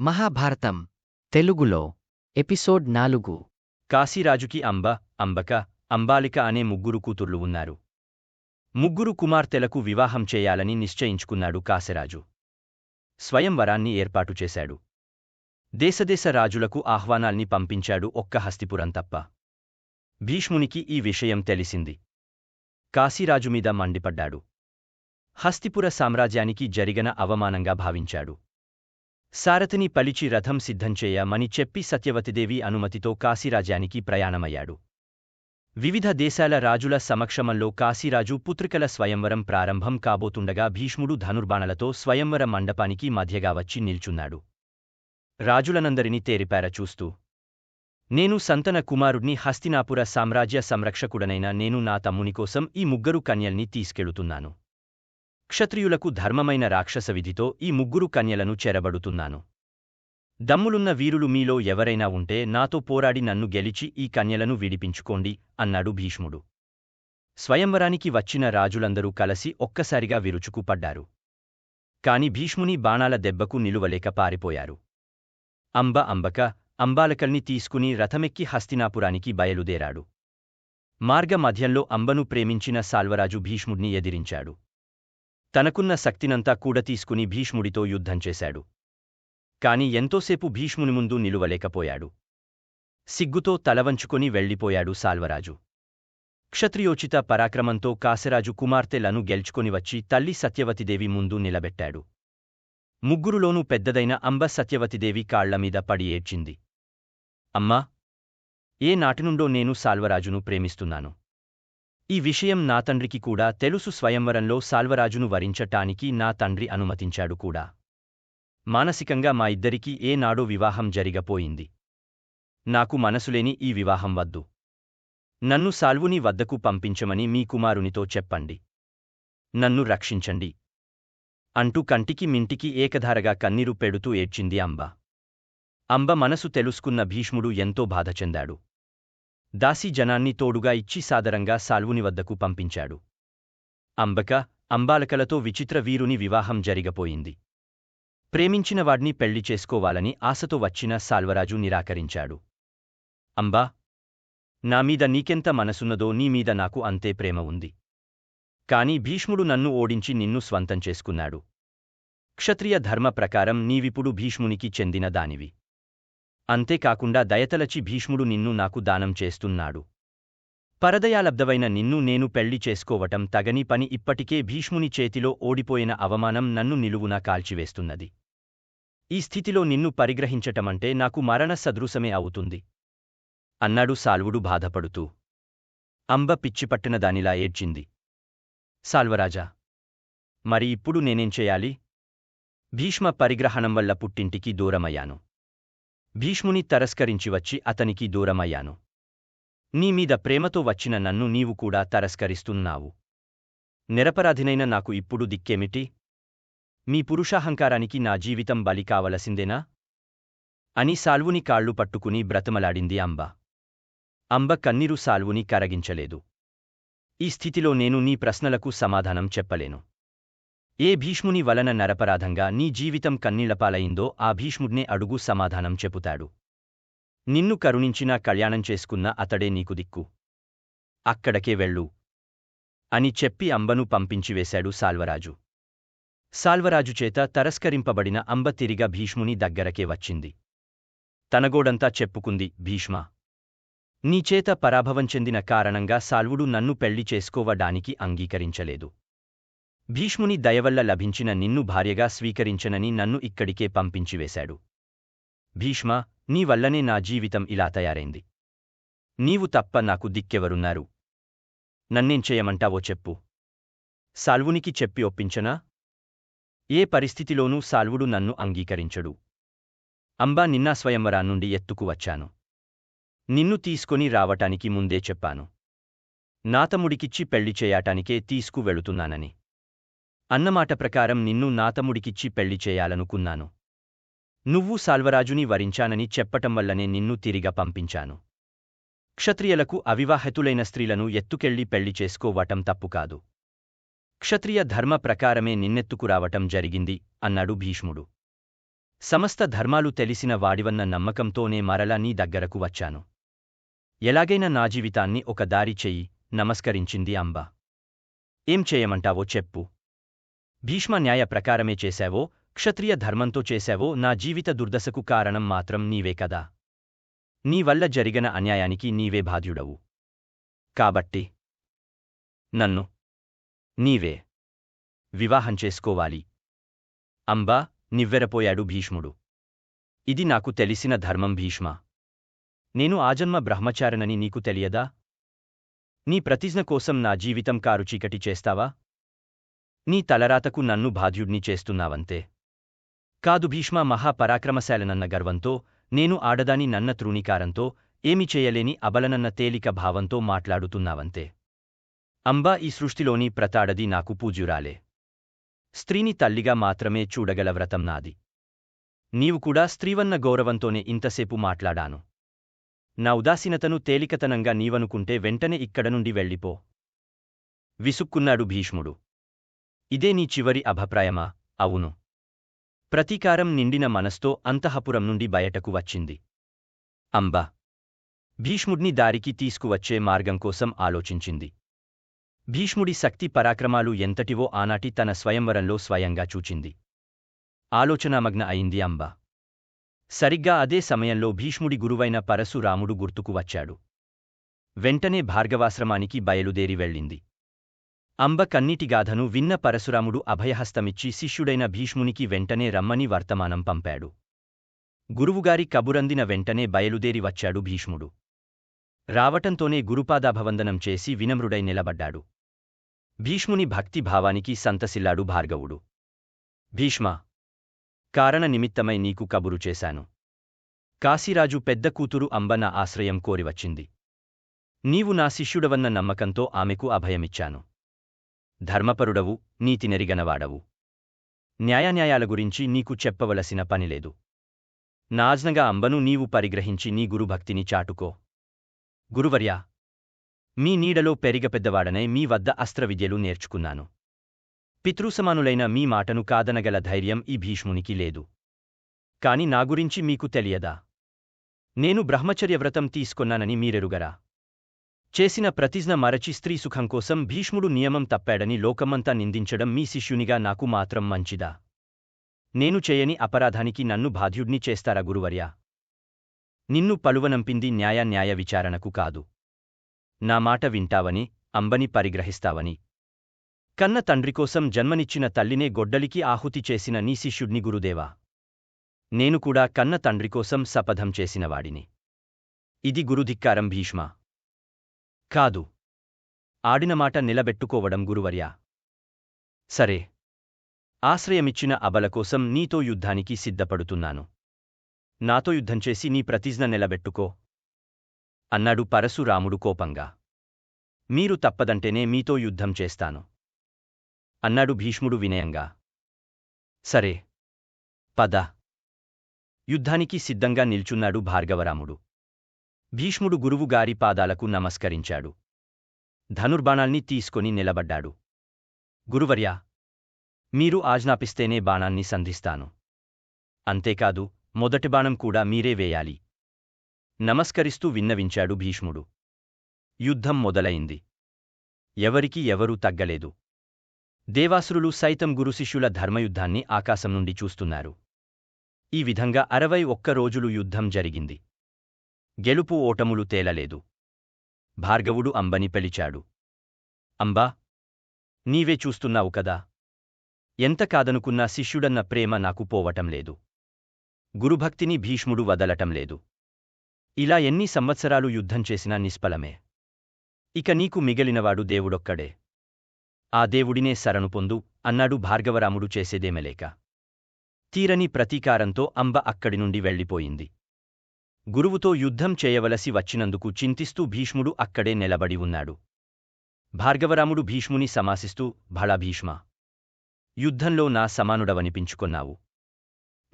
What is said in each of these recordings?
మహాభారతం తెలుగులో ఎపిసోడ్ 4. కాశీరాజుకి అంబక, అంబాలిక అనే ముగ్గురు కూతుర్లు ఉన్నారు. ముగ్గురు కుమార్తెలకు వివాహం చేయాలని నిశ్చయించుకున్నాడు కాశీరాజు. స్వయంవరాన్ని ఏర్పాటు చేశాడు. దేశదేశ రాజులకు ఆహ్వానాల్ని పంపించాడు, ఒక్క హస్తిపురం తప్ప. భీష్మునికి ఈ విషయం తెలిసింది. కాశీరాజుమీద మండిపడ్డాడు. హస్తిపుర సామ్రాజ్యానికి జరిగిన అవమానంగా భావించాడు. సారథిని పలిచి రథం సిద్ధంచేయమని చెప్పి సత్యవతిదేవి అనుమతితో కాశీరాజ్యానికి ప్రయాణమయ్యాడు. వివిధ దేశాల రాజుల సమక్షమంలో కాశీరాజు పుత్రికల స్వయంవరం ప్రారంభం కాబోతుండగా భీష్ముడు ధనుర్బాణలతో స్వయంవర మండపానికి మధ్యగా వచ్చి నిల్చున్నాడు. రాజులనందరినీ తేరిపార చూస్తూ, నేను సంతన కుమారుడ్ని, హస్తినాపుర సామ్రాజ్య సంరక్షకుడనైన నేను నా తమ్మునికోసం ఈ ముగ్గురు కన్యల్ని తీసుకెళుతున్నాను. క్షత్రియులకు ధర్మమైన రాక్షస విధితో ఈ ముగ్గురు కన్యలను చెరబడుతున్నాను. దమ్ములున్న వీరులు మీలో ఎవరైనా ఉంటే నాతో పోరాడి నన్ను గెలిచి ఈ కన్యలను విడిపించుకోండి అన్నాడు భీష్ముడు. స్వయంవరానికి వచ్చిన రాజులందరూ కలసి ఒక్కసారిగా విరుచుకుపడ్డారు. కాని భీష్ముని బాణాల దెబ్బకు నిలువలేక పారిపోయారు. అంబక, అంబాలకల్ని తీసుకుని రథమెక్కి హస్తినాపురానికి బయలుదేరాడు. మార్గ మధ్యంలో అంబను ప్రేమించిన సాల్వరాజు భీష్ముడిని ఎదిరించాడు. తనకున్న శక్తినంతా కూడా తీసుకుని భీష్ముడితో యుద్ధం చేశాడు. కాని ఎంతోసేపు భీష్ముని ముందు నిలువలేకపోయాడు. సిగ్గుతో తలవంచుకొని వెళ్ళిపోయాడు సాల్వరాజు. క్షత్రియోచిత పరాక్రమంతో కాశీరాజు కుమార్తెలను గెల్చుకొని వచ్చి తల్లి సత్యవతిదేవి ముందు నిలబెట్టాడు. ముగ్గురులోనూ పెద్దదైన అంబ సత్యవతిదేవి కాళ్లమీద పడి ఏడ్చింది. అమ్మా, ఏ నాటినుండో నేను సాల్వరాజును ప్రేమిస్తున్నాను. ఈ విషయం నా తండ్రికి కూడా తెలుసు. స్వయంవరంలో సాల్వరాజును వరించటానికి నా తండ్రి అనుమతించాడు కూడా. మానసికంగా మా ఇద్దరికీ ఏనాడో వివాహం జరిగపోయింది. నాకు మనసులేని ఈ వివాహం వద్దు. నన్ను సాల్వుని వద్దకు పంపించమని మీ కుమారునితో చెప్పండి. నన్ను రక్షించండి అంటూ కంటికి మింటికి ఏకధారగా కన్నీరు పెడుతూ ఏడ్చింది అంబ. అంబ మనసు తెలుసుకున్న భీష్ముడు ఎంతో బాధ చెందాడు. దాసీ జనాన్ని తోడుగా ఇచ్చి సాదరంగా సాల్వుని వద్దకు పంపించాడు. అంబాలకలతో విచిత్ర వీరుని వివాహం జరిగపోయింది. ప్రేమించినవాడ్ని పెళ్లి చేసుకోవాలని ఆశతో వచ్చిన సాల్వరాజు నిరాకరించాడు. అంబా, నామీద నీకెంత మనసున్నదో నీమీద నాకు అంతే ప్రేమ ఉంది. కాని భీష్ముడు నన్ను ఓడించి నిన్ను స్వంతం చేసుకున్నాడు. క్షత్రియ ధర్మ ప్రకారం నీవిప్పుడు భీష్మునికి చెందిన దానివి. అంతేకాకుండా దయతలచి భీష్ముడు నిన్ను నాకు దానం చేస్తున్నాడు. పరదయాలబ్ధవైన నిన్ను నేను పెళ్లి చేసుకోవటం తగని పని. ఇప్పటికే భీష్ముని చేతిలో ఓడిపోయిన అవమానం నన్ను నిలువునా కాల్చివేస్తున్నది. ఈ స్థితిలో నిన్ను పరిగ్రహించటమంటే నాకు మరణ సదృశమే అవుతుంది అన్నాడు సాల్వుడు బాధపడుతూ. అంబ పిచ్చిపట్టిన దానిలా ఏడ్చింది. సాల్వరాజా, మరి ఇప్పుడు నేనేం చేయాలి? భీష్మ పరిగ్రహణం వల్ల పుట్టింటికి దూరమయ్యాను. భీష్ముని తరస్కరించి వచ్చి అతనికి దూరమయ్యాను. నీమీద ప్రేమతో వచ్చిన నన్ను నీవు కూడా తరస్కరిస్తున్నావు. నిరపరాధినైన నాకు ఇప్పుడు దిక్కేమిటి? మీ పురుషాహంకారానికి నా జీవితం బలి కావలసిందేనా అని సాల్వుని కాళ్ళు పట్టుకుని బ్రతమలాడింది అంబ. అంబ కన్నీరు సాల్వుని కరగించలేదు. ఈ స్థితిలో నేను నీ ప్రశ్నలకు సమాధానం చెప్పలేను. ఏ భీష్ముని వలన నరపరాధంగా నీ జీవితం కన్నీళ్లపాలయిందో ఆ భీష్ముడ్నే అడుగు, సమాధానం చెపుతాడు. నిన్ను కరుణించినా కళ్యాణం చేసుకున్న అతడే నీకు దిక్కు. అక్కడకే వెళ్ళు అని చెప్పి అంబను పంపించివేశాడు సాల్వరాజు. సాల్వరాజు చేత తరస్కరింపబడిన అంబ తిరిగా భీష్ముని దగ్గరకే వచ్చింది. తనగోడంతా చెప్పుకుంది. భీష్మా, నీచేత పరాభవం చెందిన కారణంగా సాల్వుడు నన్ను పెళ్లి చేసుకోవడానికి అంగీకరించలేదు. భీష్ముని దయవల్ల లభించిన నిన్ను భార్యగా స్వీకరించనని నన్ను ఇక్కడికే పంపించివేశాడు. భీష్మా, నీ వల్లనే నా జీవితం ఇలా తయారైంది. నీవు తప్ప నాకు దిక్కెవరున్నారు? నన్నేం చేయమంటావో చెప్పు. సాల్వునికి చెప్పి ఒప్పించనా? ఏ పరిస్థితిలోనూ సాల్వుడు నన్ను అంగీకరించడు. అంబా, నిన్న స్వయంవరాన్నుండి ఎత్తుకు వచ్చాను. నిన్ను తీసుకొని రావటానికి ముందే చెప్పాను. నాతముడికిచ్చి పెళ్లి చేయటానికే తీసుకువెళుతున్నానని. అన్నమాట ప్రకారం నిన్ను నాతముడికిచ్చి పెళ్లి చేయాలనుకున్నాను. నువ్వు సాల్వరాజుని వరించానని చెప్పటం వల్లనే నిన్ను తిరిగా పంపించాను. క్షత్రియులకు అవివాహితులైన స్త్రీలను ఎత్తుకెళ్లి పెళ్లి చేసుకోవటం తప్పుకాదు. క్షత్రియ ధర్మ ప్రకారమే నిన్నెత్తుకురావటం జరిగింది అన్నాడు భీష్ముడు. సమస్త ధర్మాలు తెలిసిన వాడివన్న నమ్మకంతోనే మరలా నీ దగ్గరకు వచ్చాను. ఎలాగైనా నా జీవితాన్ని ఒక దారి చెయ్యి, నమస్కరించింది అంబ. ఏం చేయమంటావో చెప్పు. భీష్మ న్యాయ ప్రకారమే చేశావో, క్షత్రియ ధర్మంతో చేశావో నా జీవిత దుర్దశకు కారణం మాత్రం నీవే కదా. నీ వల్ల జరిగిన అన్యాయానికి నీవే బాధ్యుడవు. కాబట్టి నన్ను నీవే వివాహం చేసుకోవాలి. అంబా, నివ్వెరపోయాడు భీష్ముడు. ఇది నాకు తెలిసిన ధర్మం భీష్మ. నేను ఆజన్మ బ్రహ్మచారినని నీకు తెలియదా? నీ ప్రతిజ్ఞ కోసం నా జీవితం కారు చీకటి చేస్తావా? నీ తలరాతకు నన్ను బాధ్యుడ్ని చేస్తున్నావంతే. కాదు భీష్మ, మహాపరాక్రమశాలనన్న గర్వంతో, నేను ఆడదాని నన్న తృణీకారంతో, ఏమి చేయలేని అబలనన్న తేలిక భావంతో మాట్లాడుతున్నావంతే. అంబా, ఈ సృష్టిలోని ప్రతాడది నాకు పూజ్యురాలే. స్త్రీని తల్లిగా మాత్రమే చూడగల వ్రతం నాది. నీవు కూడా స్త్రీవన్న గౌరవంతోనే ఇంతసేపు మాట్లాడాను. నా ఉదాసీనతను తేలికతనంగా నీవనుకుంటే వెంటనే ఇక్కడ నుండి వెళ్ళిపో. విసుక్కున్నాడు భీష్ముడు. ఇదే నీ చివరి అభిప్రాయమా? అవును. ప్రతీకారం నిండిన మనస్తో అంతఃపురం నుండి బయటకు వచ్చింది అంబ. భీష్ముడిని దారికి తీసుకువచ్చే మార్గం కోసం ఆలోచించింది. భీష్ముడి శక్తి పరాక్రమాలు ఎంతటివో ఆనాటి తన స్వయంవరంలో స్వయంగా చూచింది. ఆలోచనామగ్న అయింది అంబ. సరిగ్గా అదే సమయంలో భీష్ముడి గురువైన పరశురాముడు గుర్తుకు వచ్చాడు. వెంటనే భార్గవాశ్రమానికి బయలుదేరి వెళ్ళింది. అంబ కన్నీటిగాథను విన్న పరశురాముడు అభయహస్తమిచ్చి శిష్యుడైన భీష్మునికి వెంటనే రమ్మని వర్తమానం పంపాడు. గురువుగారి కబురందిన వెంటనే బయలుదేరి వచ్చాడు భీష్ముడు. రావటంతోనే గురుపాదాభవందనం చేసి వినమ్రుడై నిలబడ్డాడు. భీష్ముని భక్తి భావానికి సంతసిల్లాడు భార్గవుడు. భీష్మా, కారణ నిమిత్తమై నీకు కబురు చేశాను. కాశీరాజు పెద్ద కూతురు అంబ నా ఆశ్రయం కోరివచ్చింది. నీవు నా శిష్యుడవన్న నమ్మకంతో ఆమెకు అభయమిచ్చాను. ధర్మపరుడవు, నీతినెరిగనవాడవు. న్యాయాన్యాయాల గురించి నీకు చెప్పవలసిన పనిలేదు. నాజ్నగా అంబను నీవు పరిగ్రహించి నీ గురుభక్తిని చాటుకో. గురువర్యా, మీ నీడలో పెరిగపెద్దవాడనై మీ వద్ద అస్త్రవిద్యలు నేర్చుకున్నాను. పితృసమానులైన మీ మాటను కాదనగల ధైర్యం ఈ భీష్మునికి లేదు. కాని నా గురించి మీకు తెలియదా? నేను బ్రహ్మచర్యవ్రతం తీసుకొన్నానని మీరెరుగరా? చేసిన ప్రతిజ్ఞ మరచి స్త్రీ సుఖం కోసం భీష్ముడు నియమం తప్పాడని లోకమంతా నిందించడం మీ శిష్యునిగా నాకు మాత్రం మంచిదా? నేను చేయని అపరాధానికి నన్ను బాధ్యుడ్ని చేస్తారా గురువర్యా? నిన్ను పలువనంపింది న్యాయ విచారణకు కాదు. నా మాట వింటావని, అంబని పరిగ్రహిస్తావని. కన్న తండ్రికోసం జన్మనిచ్చిన తల్లినే గొడ్డలికి ఆహుతి చేసిన నీ శిష్యుడ్ని గురుదేవా. నేను కూడా కన్న తండ్రికోసం శపథం చేసినవాడిని. ఇది గురుధిక్కారం భీష్మా. కాదు. ఆడినమాట నిలబెట్టుకోవడం గురువర్యా. సరే. ఆశ్రయమిచ్చిన అబలకోసం నీతో యుద్ధానికి సిద్ధపడుతున్నాను. నాతో యుద్ధం చేసి నీ ప్రతిజ్ఞ నిలబెట్టుకో అన్నాడు పరశురాముడు కోపంగా. మీరు తప్పదంటేనే మీతో యుద్ధం చేస్తాను అన్నాడు భీష్ముడు వినయంగా. సరే, పద. యుద్ధానికి సిద్ధంగా నిల్చున్నాడు భార్గవరాముడు. భీష్ముడు గురువుగారి పాదాలకు నమస్కరించాడు. ధనుర్బాణాల్ని తీసుకొని నిలబడ్డాడు. గురువర్యా, మీరు ఆజ్ఞాపిస్తేనే బాణాన్ని సంధిస్తాను. అంతేకాదు, మొదటి బాణం కూడా మీరే వేయాలి. నమస్కరిస్తూ విన్నవించాడు భీష్ముడు. యుద్ధం మొదలైంది. ఎవరికి ఎవరూ తగ్గలేదు. దేవాసురులు సైతం గురుశిష్యుల ధర్మయుద్ధాన్ని ఆకాశం నుండి చూస్తున్నారు. ఈ విధంగా 61 రోజులు యుద్ధం జరిగింది. గెలుపు ఓటములు తేలలేదు. భార్గవుడు అంబని పిలిచాడు. అంబా, నీవే చూస్తున్నావు కదా. ఎంత కాదనుకున్నా శిష్యుడన్న ప్రేమ నాకు పోవటం లేదు. గురుభక్తిని భీష్ముడు వదలటం లేదు. ఇలా ఎన్ని సంవత్సరాలు యుద్ధం చేసినా నిష్ఫలమే. ఇక నీకు మిగిలినవాడు దేవుడొక్కడే. ఆ దేవుడినే శరణు పొందు అన్నాడు భార్గవరాముడు చేసేదేమలేక. తీరని ప్రతీకారంతో అంబ అక్కడి నుండి వెళ్ళిపోయింది. గురువుతో యుద్ధం చేయవలసి వచ్చినందుకు చింతిస్తూ భీష్ముడు అక్కడే నిలబడి ఉన్నాడు. భార్గవరాముడు భీష్ముని సమాసిస్తూ, భళా భీష్మా, యుద్ధంలో నా సమానుడవనిపించుకొన్నావు.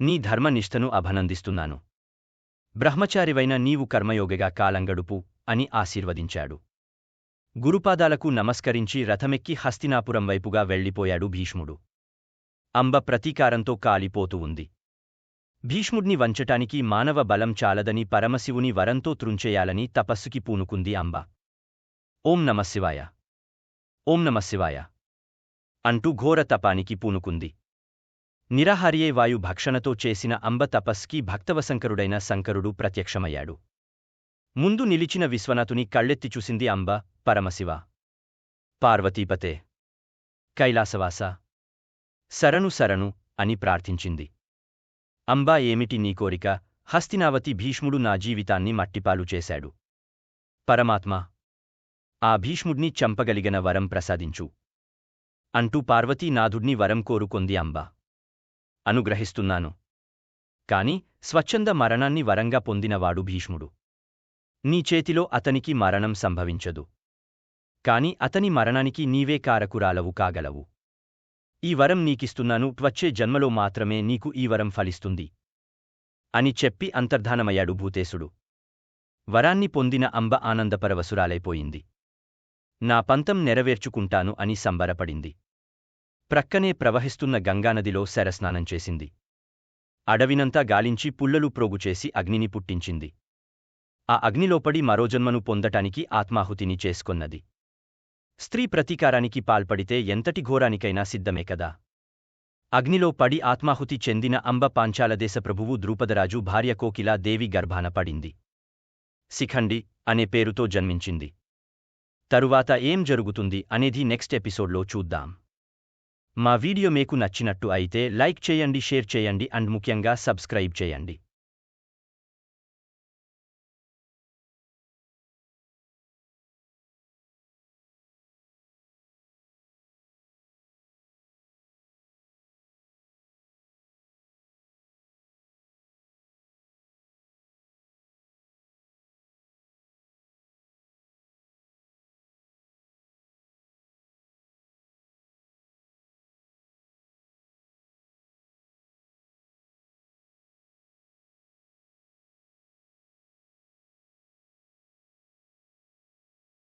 నీ ధర్మనిష్టను అభినందిస్తున్నాను. బ్రహ్మచారివైన నీవు కర్మయోగిగా కాలంగడుపు అని ఆశీర్వదించాడు. గురుపాదాలకు నమస్కరించి రథమెక్కి హస్తినాపురం వైపుగా వెళ్ళిపోయాడు భీష్ముడు. అంబ ప్రతీకారంతో కాలిపోతూ ఉంది. భీష్ముడిని వంచటానికి మానవ బలం చాలదని పరమశివుని వరంతో త్రుంచేయాలని తపస్సుకి పూనుకుంది అంబ. ఓం నమశివాయ, ఓం నమశివాయ అంటూ ఘోర తపానికి పూనుకుంది. నిరాహారియే వాయు భక్షణతో చేసిన అంబ తపస్కి భక్తవశంకరుడైన శంకరుడు ప్రత్యక్షమయ్యాడు. ముందు నిలిచిన విశ్వనాథుని కళ్ళెత్తి చూసింది అంబ. పరమశివ, పార్వతీపతే, కైలాసవాస, శరణు శరణు అని ప్రార్థించింది. అంబా, ఏమిటి నీ కోరిక? హస్తినావతి భీష్ముడు నా జీవితాన్ని మట్టిపాలు చేశాడు. పరమాత్మా, ఆ భీష్ముడిని చంపగలిగిన వరం ప్రసాదించు అంటూ పార్వతీనాథుడ్ని వరం కోరుకొంది అంబ. అనుగ్రహిస్తున్నాను, కాని స్వచ్ఛంద మరణాన్ని వరంగా పొందినవాడు భీష్ముడు. నీ చేతిలో అతనికి మరణం సంభవించదు, కాని అతని మరణానికి నీవే కారకురాలవు కాగలవు. ఈ వరం నీకిస్తున్నాను, వచ్చే జన్మలో మాత్రమే నీకు ఈ వరం ఫలిస్తుంది అని చెప్పి అంతర్ధానమయ్యాడు భూతేశుడు. వరాన్ని పొందిన అంబ ఆనందపరవశురాలైపోయింది. నా పంతం నెరవేర్చుకుంటాను అని సంబరపడింది. ప్రక్కనే ప్రవహిస్తున్న గంగానదిలో శరస్నానం చేసింది. అడవినంతా గాలించి పుల్లలు ప్రోగుచేసి అగ్నిని పుట్టించింది. ఆ అగ్నిలోపడి మరో జన్మను పొందటానికి ఆత్మాహుతిని చేసుకొన్నది. స్త్రీ ప్రతీకారానికి పాల్పడితే ఎంతటి ఘోరానికైనా సిద్ధమే కదా. అగ్నిలో పడి ఆత్మాహుతి చెందిన అంబ పాంచాలదేశ ప్రభువు ద్రూపదరాజు భార్య కోకిలా దేవి గర్భాన పడింది. శిఖండి అనే పేరుతో జన్మించింది. తరువాత ఏం జరుగుతుంది అనేది నెక్స్ట్ ఎపిసోడ్లో చూద్దాం. మా వీడియో మీకు నచ్చినట్టు అయితే లైక్ చేయండి, షేర్ చేయండి అండ్ ముఖ్యంగా సబ్స్క్రైబ్ చేయండి.